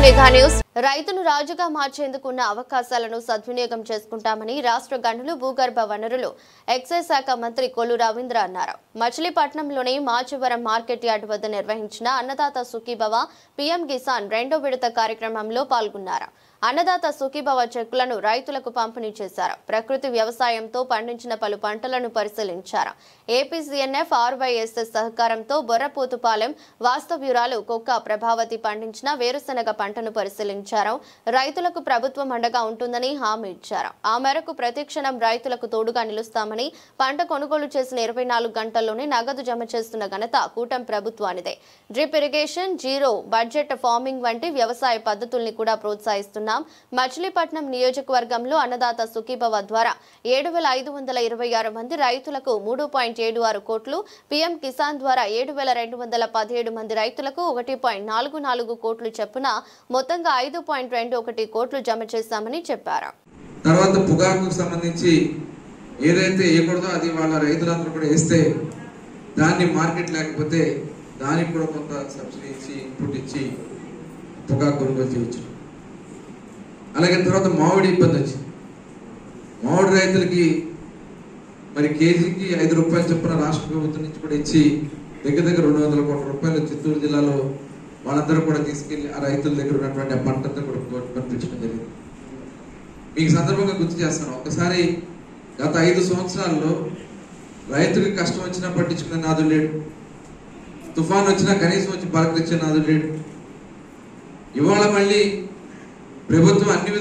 Mega news రైతును రాజుగా మార్చేందుకు ఉన్న అవకాశాలను సద్వినియోగం చేసుకుంటామని రాష్ట్ర గనులు భూగర్భ వనరులు ఎక్సైజ్ శాఖ మంత్రి కొల్లు రవీంద్ర అన్నారు. మచిలీపట్నంలోని మాచవరం మార్కెట్ యార్డ్ వద్ద నిర్వహించిన అన్నదాత సుఖీభవ పీఎం కిసాన్ రెండో విడత కార్యక్రమంలో పాల్గొన్నారు. అన్నదాత సుఖీభవ చెక్కులను రైతులకు పంపిణీ చేశారు. ప్రకృతి వ్యవసాయంతో పండించిన పలు పంటలను పరిశీలించారు. ఏపీసీఎన్ఎఫ్ ఆర్వైఎస్ఎస్ సహకారంతో బొర్రపోతుపాలెం వాస్తవ్యురాలు కొక్క ప్రభావతి పండించిన వేరుశెనగ పంటను పరిశీలించారు. రైతులకు ప్రభుత్వం అండగా ఉంటుందని హామీ ఇచ్చారు. ఆ మేరకు ప్రతిక్షణం రైతులకు తోడుగా నిలుస్తామని, పంట కొనుగోలు చేసిన 24 గంటల్లోనే నగదు జమ చేస్తున్న ఘనత కూటమి ప్రభుత్వానిదే. Drip irrigation, zero budget farming వంటి వ్యవసాయ పద్ధతుల్ని కూడా ప్రోత్సహిస్తున్నారు. మచిలీపట్నం నియోజకవర్గంలో అన్నదాత సుఖీభవ ద్వారా 7,526 మంది రైతులకు 3.76 కోట్లు, పీఎం కిసాన్ ద్వారా 7,217 మంది రైతులకు 1.44 కోట్లు చొప్పున మొత్తంగా 5.21 కోట్లు జమ చేశామని చెప్పారు. తర్వాత పొగాకుకు సంబంధించి ఏదైతే వేయకూడదో అది వాళ్ళ రైతులందరూ కూడా వేస్తే దాన్ని మార్కెట్ లేకపోతే దానికి కూడా కొంత సబ్సిడీ ఇచ్చి ఇన్పుట్ ఇచ్చి పొగాకు కొనుగోలు చేయొచ్చు. అలాగే తర్వాత మామిడి ఇబ్బంది వచ్చింది. మామిడి రైతులకి మరి కేజీకి 5 రూపాయలు చొప్పున రాష్ట్ర ప్రభుత్వం నుంచి కూడా ఇచ్చి దగ్గర 200 కోట్ల రూపాయలు చిత్తూరు జిల్లాలో వాళ్ళందరూ కూడా తీసుకెళ్లి ఆ రైతుల దగ్గర ఉన్నటువంటి ఆ పంటంతా కూడా పంపించడం జరిగింది. మీకు సందర్భంగా గుర్తు చేస్తాను, ఒకసారి గత 5 సంవత్సరాల్లో రైతుకి కష్టం వచ్చినా పట్టించుకునే నాదుడు లేడు, తుఫాన్ వచ్చినా కనీసం వచ్చి పలకరించే నాదుడు లేడు. ఇవాళ మళ్ళీ ప్రభుత్వం అన్ని